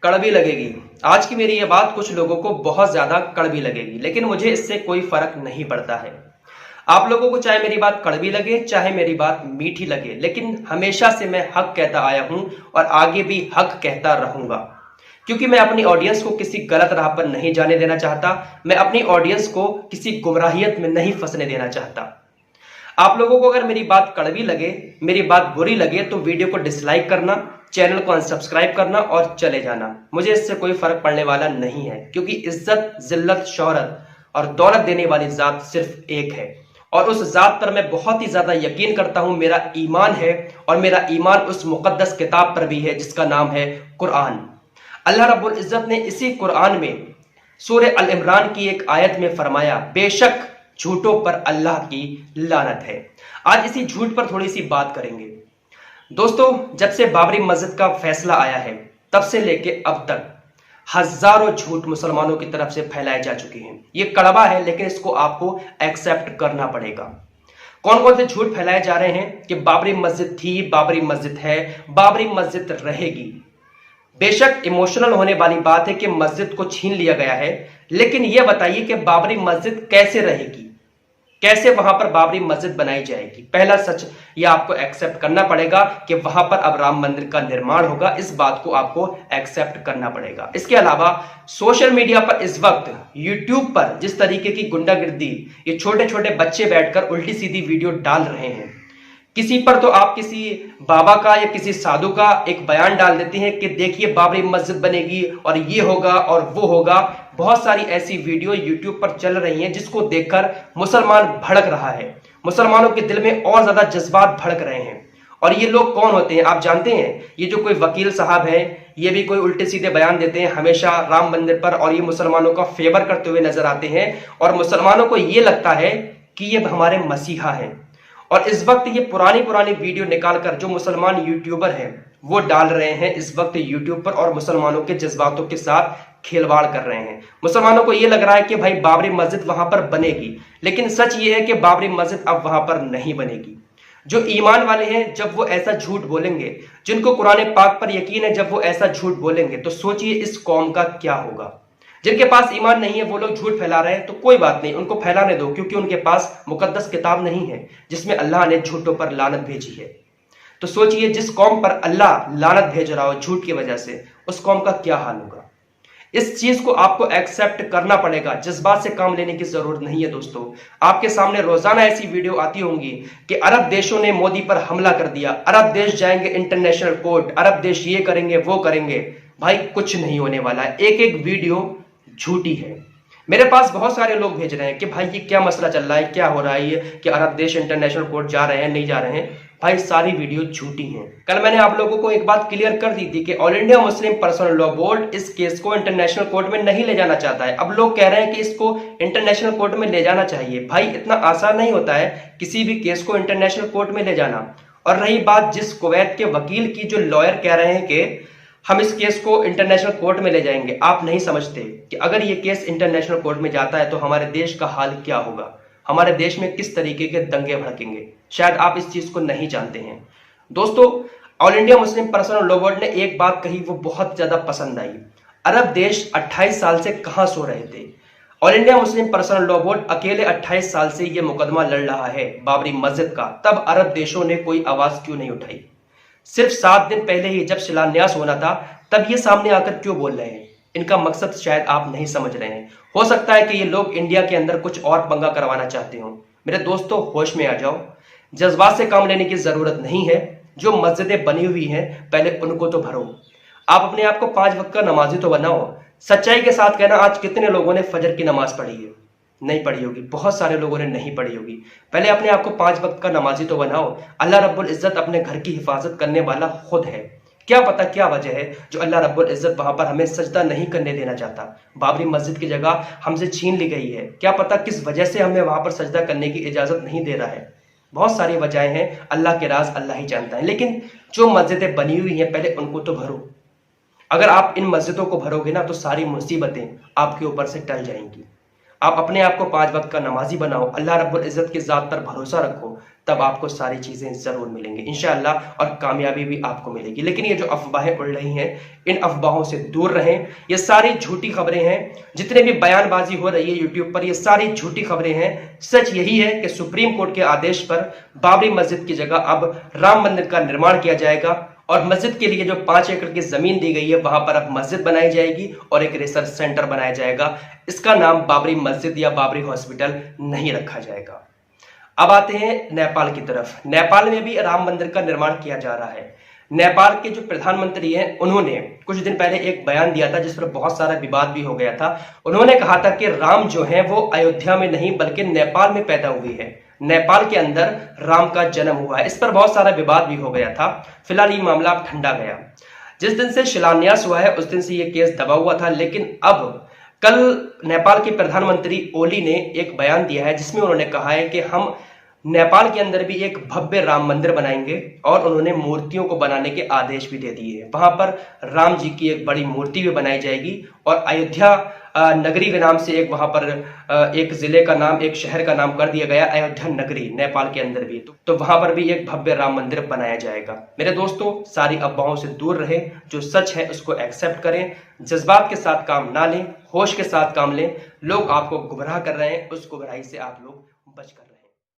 कड़वी लगेगी। आज की मेरी ये बात कुछ लोगों को बहुत ज्यादा कड़वी लगेगी, लेकिन मुझे इससे कोई फर्क नहीं पड़ता है। आप लोगों को चाहे मेरी बात कड़वी लगे चाहे मेरी बात मीठी लगे, लेकिन हमेशा से मैं हक कहता आया हूं और आगे भी हक कहता रहूंगा, क्योंकि मैं अपनी ऑडियंस को किसी गलत राह पर नहीं जाने देना चाहता। मैं अपनी ऑडियंस को किसी गुमराहियत में नहीं फंसने देना चाहता। आप लोगों को अगर मेरी बात कड़वी लगे, मेरी बात बुरी लगे, तो वीडियो को डिसलाइक करना, चैनल को अनसब्सक्राइब करना और चले जाना। मुझे इससे कोई फर्क पड़ने वाला नहीं है, क्योंकि इज्जत, जिल्लत, शोहरत और दौलत देने वाली जात सिर्फ एक है, और उस जात पर मैं बहुत ही ज्यादा यकीन करता हूं। मेरा ईमान है, और मेरा ईमान उस मुकद्दस किताब पर भी है जिसका नाम है कुरान। अल्लाह रब्बुल इज्जत ने इसी कुरान में सूरह अल इमरान की एक आयत में फरमाया, बेशक झूठों पर अल्लाह की लानत है। आज इसी झूठ पर थोड़ी सी बात करेंगे। दोस्तों, जब से बाबरी मस्जिद का फैसला आया है, तब से लेके अब तक हजारों झूठ मुसलमानों की तरफ से फैलाए जा चुके हैं। ये कड़वा है, लेकिन इसको आपको एक्सेप्ट करना पड़ेगा। कौन कौन से झूठ फैलाए जा रहे हैं कि बाबरी मस्जिद थी, बाबरी मस्जिद है, बाबरी मस्जिद रहेगी। बेशक इमोशनल होने वाली बात है कि मस्जिद को छीन लिया गया है, लेकिन यह बताइए कि बाबरी मस्जिद कैसे रहेगी, कैसे वहां पर बाबरी मस्जिद बनाई जाएगी। पहला सच यह आपको एक्सेप्ट करना पड़ेगा कि वहां पर अब राम मंदिर का निर्माण होगा। इस बात को आपको एक्सेप्ट करना पड़ेगा। इसके अलावा सोशल मीडिया पर इस वक्त यूट्यूब पर जिस तरीके की गुंडागिर्दी, ये छोटे छोटे बच्चे बैठकर उल्टी सीधी वीडियो डाल रहे हैं। किसी पर तो आप किसी बाबा का या किसी साधु का एक बयान डाल देते हैं कि देखिए बाबरी मस्जिद बनेगी और ये होगा और वो होगा। बहुत सारी ऐसी वीडियो YouTube पर चल रही हैं जिसको देखकर मुसलमान भड़क रहा है, मुसलमानों के दिल में और ज्यादा जज्बात भड़क रहे हैं। और ये लोग कौन होते हैं आप जानते हैं? ये जो कोई वकील साहब हैं, ये भी कोई उल्टे सीधे बयान देते हैं हमेशा राम मंदिर पर, और ये मुसलमानों का फेवर करते हुए नजर आते हैं, और मुसलमानों को ये लगता है कि ये हमारे मसीहा हैं। और इस वक्त ये पुरानी वीडियो निकालकर जो मुसलमान यूट्यूबर हैं वो डाल रहे हैं इस वक्त यूट्यूब पर, और मुसलमानों के जज्बातों के साथ खिलवाड़ कर रहे हैं। मुसलमानों को ये लग रहा है कि भाई बाबरी मस्जिद वहां पर बनेगी, लेकिन सच ये है कि बाबरी मस्जिद अब वहां पर नहीं बनेगी। जो ईमान वाले हैं जब वो ऐसा झूठ बोलेंगे, जिनको कुरान पाक पर यकीन है, जब वो ऐसा झूठ बोलेंगे, तो सोचिए इस कौम का क्या होगा। जिनके पास ईमान नहीं है वो लोग झूठ फैला रहे हैं, तो कोई बात नहीं, उनको फैलाने दो, क्योंकि उनके पास मुकद्दस किताब नहीं है जिसमें अल्लाह ने झूठों पर लानत भेजी है। तो सोचिए जिस कौम पर अल्लाह लानत भेज रहा हो झूठ की वजह से, उस कौम का क्या हाल होगा। इस चीज को आपको एक्सेप्ट करना पड़ेगा, जज्बात से काम लेने की जरूरत नहीं है। दोस्तों, आपके सामने रोजाना ऐसी वीडियो आती होंगी कि अरब देशों ने मोदी पर हमला कर दिया, अरब देश जाएंगे इंटरनेशनल कोर्ट, अरब देश ये करेंगे वो करेंगे। भाई कुछ नहीं होने वाला है, एक एक वीडियो झूठी है। मेरे पास बहुत सारे लोग भेज रहे हैं कि भाई ये क्या मसला चल रहा है, क्या हो रहा है, ये कि अरब देश इंटरनेशनल कोर्ट जा रहे हैं, नहीं जा रहे हैं। भाई सारी वीडियो झूठी हैं। कल मैंने आप लोगों को एक बात क्लियर कर दी थी कि all India Muslim personal law board इस केस को इंटरनेशनल कोर्ट में नहीं ले जाना चाहता है। अब लोग कह रहे हैं कि इसको इंटरनेशनल कोर्ट में ले जाना चाहिए। भाई इतना आसान नहीं होता है किसी भी केस को इंटरनेशनल कोर्ट में ले जाना। और रही बात जिस कुवैत के वकील की, जो लॉयर कह रहे हैं कि हम इस केस को इंटरनेशनल कोर्ट में ले जाएंगे, आप नहीं समझते कि अगर ये केस इंटरनेशनल कोर्ट में जाता है तो हमारे देश का हाल क्या होगा, हमारे देश में किस तरीके के दंगे भड़केंगे। शायद आप इस चीज को नहीं जानते हैं। दोस्तों, all India Muslim personal law board ने एक बात कही, वो बहुत ज्यादा पसंद आई। अरब देश 28 साल से कहां सो रहे थे। All India Muslim personal law board अकेले 28 साल से यह मुकदमा लड़ रहा है बाबरी मस्जिद का, तब अरब देशों ने कोई आवाज क्यों नहीं उठाई। सिर्फ 7 दिन पहले ही जब शिलान्यास होना था, तब ये सामने आकर क्यों बोल रहे हैं। इनका मकसद शायद आप नहीं समझ रहे हैं। हो सकता है कि ये लोग इंडिया के अंदर कुछ और पंगा करवाना चाहते हो। मेरे दोस्तों, होश में आ जाओ, जज्बात से काम लेने की जरूरत नहीं है। जो मस्जिदें बनी हुई हैं पहले उनको तो भरो। आप अपने आप को 5 वक्त का नमाजी तो बनाओ। सच्चाई के साथ कहना, आज कितने लोगों ने फजर की नमाज पढ़ी है? नहीं पढ़ी होगी, बहुत सारे लोगों ने नहीं पढ़ी होगी। पहले अपने आप को 5 वक्त का नमाजी तो बनाओ। अल्लाह रब्बुल इज्जत अपने घर की हिफाजत करने वाला खुद है। क्या पता क्या वजह है जो अल्लाह रब्बुल इज्जत वहां पर हमें सजदा नहीं करने देना चाहता। बाबरी मस्जिद की जगह हमसे छीन ली गई है। क्या पता किस वजह से हमें वहां पर सजदा करने की इजाजत नहीं दे रहा है। बहुत सारी वजहें हैं, अल्लाह के राज अल्लाह ही जानता है। लेकिन जो मस्जिदें बनी हुई हैं पहले उनको तो भरो। अगर आप इन मस्जिदों को भरोगे ना तो सारी मुसीबतें आपके ऊपर से टल जाएंगी। आप अपने आप को 5 वक्त का नमाजी बनाओ, अल्लाह रब्बुल इज्जत की जात पर भरोसा रखो, तब आपको सारी चीजें जरूर मिलेंगी इंशाअल्लाह, और कामयाबी भी आपको मिलेगी। लेकिन ये जो अफवाहें उड़ रही हैं, इन अफवाहों से दूर रहें। ये सारी झूठी खबरें हैं, जितने भी बयानबाजी हो रही है यूट्यूब पर, ये सारी झूठी खबरें हैं। सच यही है कि सुप्रीम कोर्ट के आदेश पर बाबरी मस्जिद की जगह अब राम मंदिर का निर्माण किया जाएगा, और मस्जिद के लिए जो 5 एकड़ की जमीन दी गई है वहां पर अब मस्जिद बनाई जाएगी और एक रिसर्च सेंटर बनाया जाएगा। इसका नाम बाबरी मस्जिद या बाबरी हॉस्पिटल नहीं रखा जाएगा। अब आते हैं नेपाल की तरफ। नेपाल में भी राम मंदिर का निर्माण किया जा रहा है। नेपाल के जो प्रधानमंत्री हैं, उन्होंने कुछ दिन पहले एक बयान दिया था जिस पर बहुत सारा विवाद भी हो गया था। उन्होंने कहा था कि राम जो है वो अयोध्या में नहीं बल्कि नेपाल में पैदा हुई है, नेपाल के अंदर राम का जन्म हुआ है। इस पर बहुत सारा विवाद भी हो गया था। फिलहाल ये मामला अब ठंडा गया। जिस दिन से शिलान्यास हुआ है उस दिन से ये केस दबा हुआ था, लेकिन अब कल नेपाल के प्रधानमंत्री ओली ने एक बयान दिया है जिसमें उन्होंने कहा है कि हम नेपाल के अंदर भी एक भव्य राम मंदिर बनाएंगे, और उन्होंने मूर्तियों को बनाने के आदेश भी दे दिए हैं। वहां पर राम जी की एक बड़ी मूर्ति भी बनाई जाएगी, और अयोध्या नगरी के नाम से एक वहां पर एक जिले का नाम, एक शहर का नाम कर दिया गया अयोध्या नगरी, नेपाल के अंदर भी। तो वहां पर भी एक भव्य राम मंदिर बनाया जाएगा। मेरे दोस्तों, सारी अफवाहों से दूर रहे, जो सच है उसको एक्सेप्ट करें, जज्बात के साथ काम ना लें, होश के साथ काम लें। लोग आपको गुमराह कर रहे हैं, उस गुमराही से आप लोग बचकर